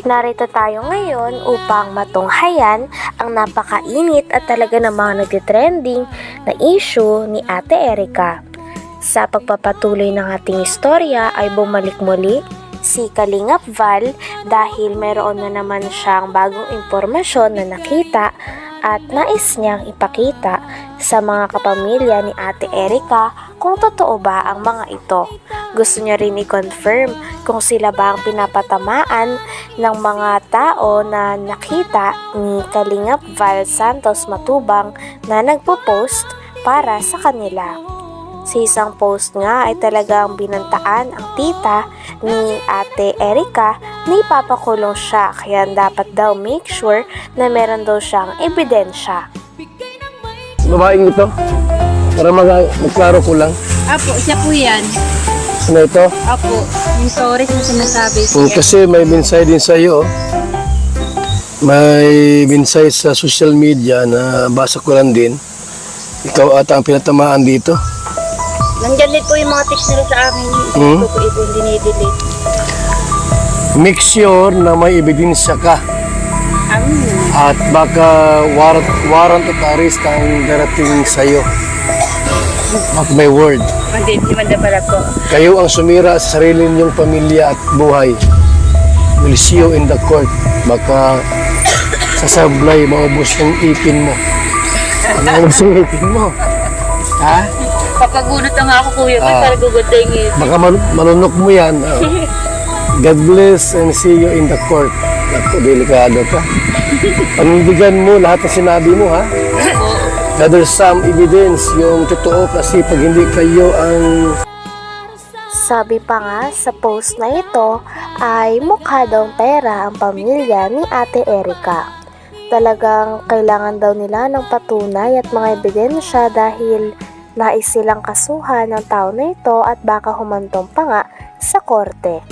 Narito tayo ngayon upang matunghayan ang napakainit at talaga namang nagtitrending na issue ni Ate Erica. Sa pagpapatuloy ng ating istorya ay bumalik muli si Kalingap Val dahil mayroon na naman siyang bagong impormasyon na nakita at nais niyang ipakita sa mga kapamilya ni Ate Erica kung totoo ba ang mga ito. Gusto niya rin i-confirm kung sila ba ang pinapatamaan ng mga tao na nakita ni Kalingap Val Santos Matubang na nagpo-post para sa kanila. Sa isang post nga ay talagang binantaan ang tita ni Ate Erica na ipapakulong siya kaya dapat daw make sure na meron daw siyang ebidensya. Babaeng ito? Para magklaro ko lang. Apo, siya po yan. Ano ito? Apo, yung stories na sinasabi siya. Kasi may minsay din sa iyo. May minsay sa social media na basa ko lang din. Ikaw ata ang pinatamaan dito. Nandyan din po yung mga text nila sa amin. Ito po yung dinidelete. Make sure na may ebidensya ka. At baka warrant of arrest ang darating sa iyo. Mark my word. Hindi man pala po. Kayo ang sumira sa sarili ninyong pamilya at buhay. We'll see you in the court. Baka sasablay, maubos yung ipin mo. Maubos yung ipin mo. Ha? Papagunot na nga ako, kuya. Para gugutay ngayon. Baka malunok mo yan. God bless and see you in the court. Naku, delikado ka. Panindigan mo lahat ng sinabi mo, ha? Gather some evidence, yung totoo kasi pag hindi kayo ang... Sabi pa nga sa post na ito ay mukha daw pera ang pamilya ni Ate Erica. Talagang kailangan daw nila ng patunay at mga ebidensya dahil nais silang kasuhan ng tao na ito at baka humantong pa nga sa korte.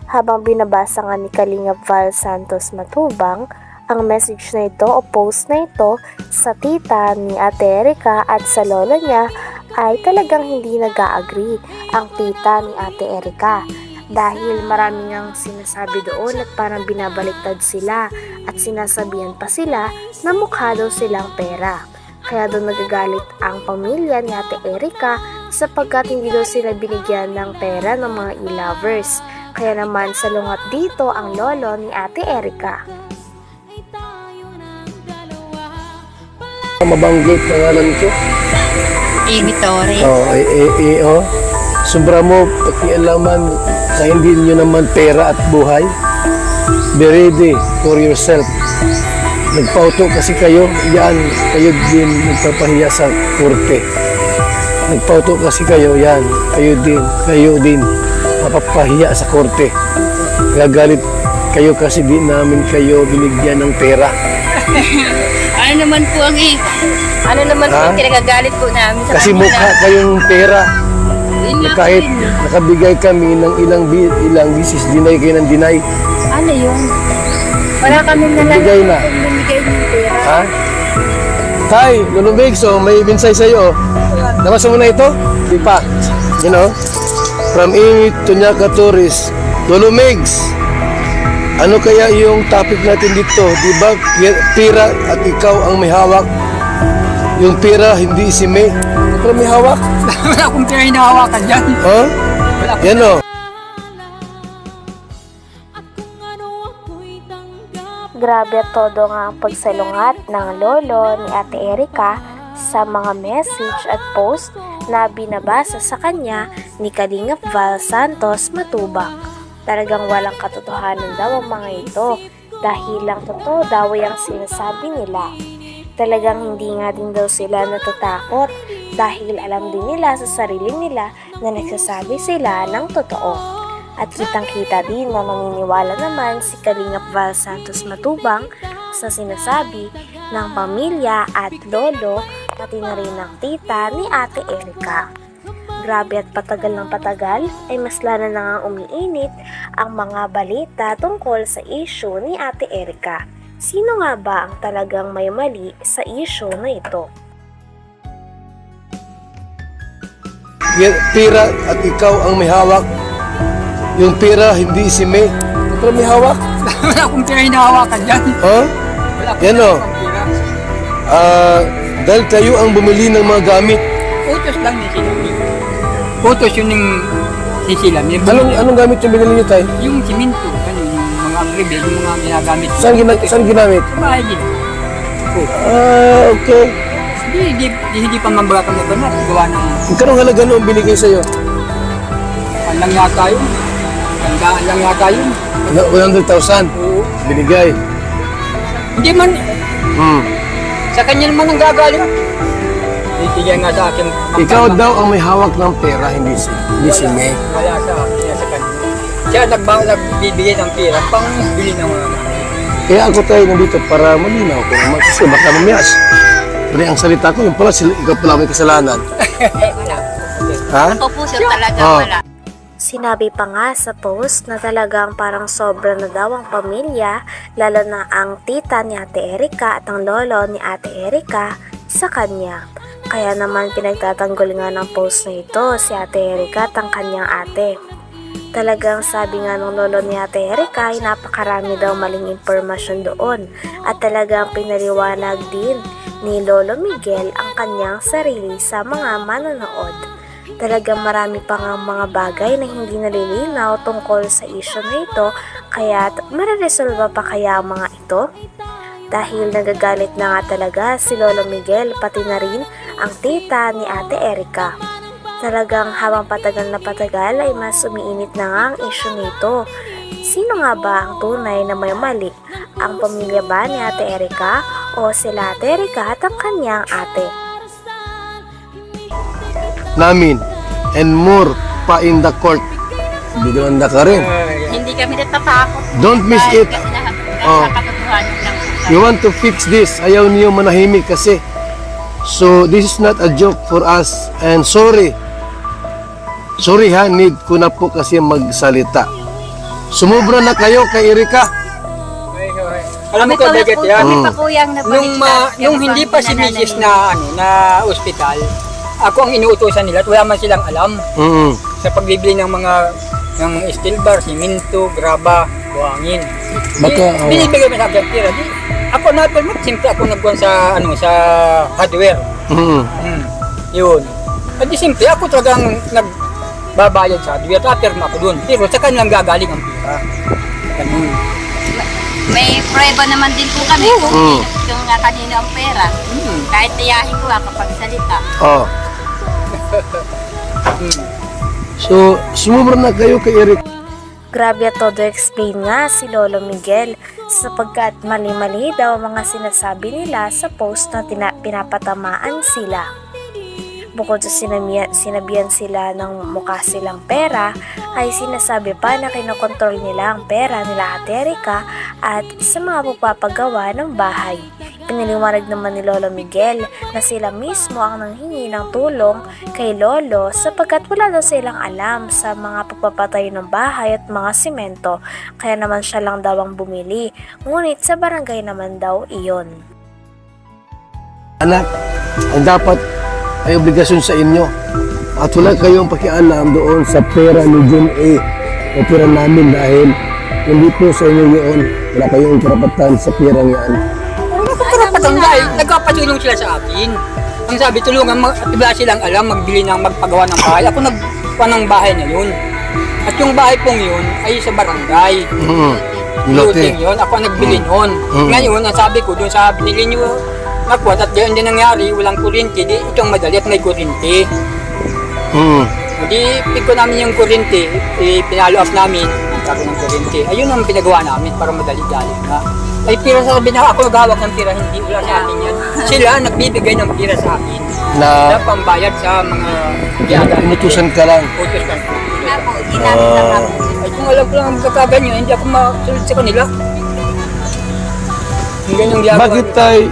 Habang binabasa nga ni Kalingap Val Santos Matubang ang message na ito o post na ito sa tita ni Ate Erica at sa lolo niya ay talagang hindi nag-agree ang tita ni Ate Erica dahil marami ngang sinasabi doon at parang binabaliktad sila at sinasabihan pa sila na mukha daw silang pera. Kaya doon nagagalit ang pamilya ni Ate Erica sapagkat hindi daw sila binigyan ng pera ng mga e-lovers. Kaya naman salungat dito ang lolo ni Ate Erica. Mabanggit pangalan ko. Amy Torres. Sobra mo pakialaman na hindi nyo naman pera at buhay. Be ready for yourself. Nagpauto kasi kayo, yan, kayo din nagpapahiya sa korte. Nagpauto kasi kayo, yan, kayo din mapapahiya sa korte. Gagalit kayo kasi di namin kayo binigyan ng pera. Ano naman po ang kinagagalit po namin sa Kasi kanila. mukha kayong pera. Yun nga po Kahit yun. nakabigay kami ng ilang bisis, deny kayo ng deny. Ano yun? Wala kami Bigay na. Bumigay ng pera. Ha? Tay, lulubig, so may binsay sa'yo. Nabasa mo na ito? Di pa. You know? From Amy Tunyaka Tourist. Lulumigs, ano kaya yung topic natin dito? Di ba pera at ikaw ang may hawak? Yung pera, hindi si May. Ikaw may hawak? Wala akong pera hinahawakan dyan. Ha? Yan o. Grabe at todo nga ang pagsalungat ng lolo ni Ate Erica sa mga message at post na binabasa sa kanya ni Kalingap Val Santos Matubang. Talagang walang katotohanan daw ang mga ito dahil lang totoo daw ang sinasabi nila. Talagang hindi nga din daw sila natatakot dahil alam din nila sa sarili nila na nagsasabi sila ng totoo. At kitang-kita din na naniniwala naman si Kalingap Val Santos Matubang sa sinasabi ng pamilya at lolo pati na rin ng tita ni Ate Erica. Grabe at patagal ng patagal ay mas lalo na nga umiinit ang mga balita tungkol sa issue ni Ate Erica. Sino nga ba ang talagang may mali sa issue na ito? Pera at ikaw ang may hawak. Yung pera, hindi si May. Pero may hawak. Wala akong pera hinahawakan dyan. Ha? Wala akong Yan o. pera. Dahil kayo ang bumili ng mga gamit. Utos lang ni sila. Utos yun yung sisila. Anong gamit yung binili niyo, tay? Yung siminto, ano, yung mga agribil, yung mga ginagamit. Saan ginamit? Sa bahay din. Okay. Hindi pa mambaga kami ba na gawa ng Magkano halaga noong binigay sa'yo? lang yata yun. Tandaan lang yata yun. 100,000 Oo. binigay. Hindi man, Hmm. sa kanya naman ang gagaling. Ibigay nga sa akin. Ikaw daw ang may hawak ng pera, hindi si May. Wala sa akin, sa kanya. Siya nagbibigay ng pera pang bili ng mga Kaya ako tayo nandito para malinaw ko naman kasi baka mamiyas. Pero ang salita ko, yung pala, ikaw pala may kasalanan. Wala. Ha? Ako po sir talaga Oh. wala. Sinabi pa nga sa post na talagang parang sobra na daw ang pamilya, lalo na ang tita ni Ate Erika at ang lolo ni Ate Erika sa kanya. Kaya naman pinagtatanggol nga ng post na ito si Ate Erika at ang kanyang ate. Talagang sabi nga ng lolo ni Ate Erika ay napakarami daw maling impormasyon doon at talagang pinaliwanag din ni Lolo Miguel ang kanyang sarili sa mga manonood. Talagang marami pa nga mga bagay na hindi nalilinaw tungkol sa issue na ito, kaya mareresolba pa kaya ang mga ito? Dahil nagagalit na nga talaga si Lolo Miguel pati na rin ang tita ni Ate Erika. Talagang habang patagal na patagal ay mas umiinit na nga ang issue nito. Sino nga ba ang tunay na may mali? Ang pamilya ba ni Ate Erika o sila Ate Erika at ang kanyang ate? Namin and more pa in the court. Bidewanda ka rin. Hindi kami natatakot. Don't miss it. Kasi lahat Oh. sa katotohanan lang po. You want to fix this. Ayaw niyo manahimik kasi. So, this is not a joke for us. And sorry. Sorry ha, need ko na po kasi magsalita. Sumubra na kayo kay Erika. Alam mo ko, Beget, yan. Kami pa po yung Nung hindi pa si Mrs. na ospital, ako ang inuutosan nila at wala man silang alam Mm. sa pagbibili ng mga steel bar, siminto, graba, buhangin. Baka, oh. Binibigay mo sa akin pera. Ako na permit, simple ako nagkuhan sa sa hardware. Mm. Yun. At di simple, ako talagang nagbabayad sa hardware. Tapirma ako dun. Pero sa kanilang gagaling ang pera. Ganun. May prueba naman din po kami kung Mm. yung nga kanino ang pera. Kahit tiyahin ko kapag salita. Oh. So, sumubra na kayo kay Erika. Grabe at todo explain nga si Lolo Miguel sapagkat mali-mali daw ang mga sinasabi nila sa post na pinapatamaan sila. Bukod sa sinabihan sila ng mukha silang pera, ay sinasabi pa na kinokontrol nila ang pera nila Ate Erika at sa mga pagpapagawa ng bahay. Pinaliwanag naman ni Lolo Miguel na sila mismo ang nanghingi ng tulong kay Lolo sapagkat wala daw silang alam sa mga pagpapatayo ng bahay at mga simento, kaya naman siya lang daw ang bumili, ngunit sa barangay naman daw iyon. Anak, ang dapat ay obligasyon sa inyo. At wala kayong pakialam doon sa pera ni John A. o pera namin dahil hindi po sa inyo yun. Wala kayong karapatan sa pera yan. Karapatan dahil nagpapatulong sila sa akin. Ang sabi, tulungan, wala silang alam, magpagawa ng bahay. Ako nagpawa ng bahay na yun. At yung bahay pong yun ay sa barangay. Looting yun, ako ang nagbili nun. Ngayon, ang sabi ko, doon sa binili nyo, nakuha, at diyan din nangyari, walang kuryente, di itong madali at may kuryente. Di, pick ko namin yung kuryente, pinalo up namin, nagkaroon ng kuryente. Ayun ang pinagawa namin para madali-dali nga. Ay, pira sa sabi na ako naghawak ng pira, hindi wala sa akin yan. Sila nagbibigay ng pira sa akin. Na Na pambayad sa mga biyada. inutusan ka lang. Utos ka. Nga po, ginamit lang ako. Ay, kung alam ko lang ang kakaganyo, hindi ako masunod sa kanila. Yung ganyang ginagawa. Bakit tayo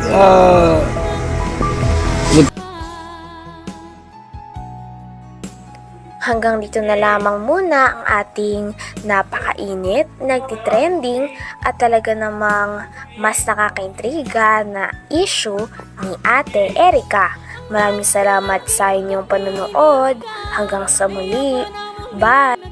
Hanggang dito na lamang muna ang ating napakainit, nagtitrending at talaga namang mas nakakaintriga na issue ni Ate Erika. Maraming salamat sa inyong panonood. Hanggang sa muli. Bye!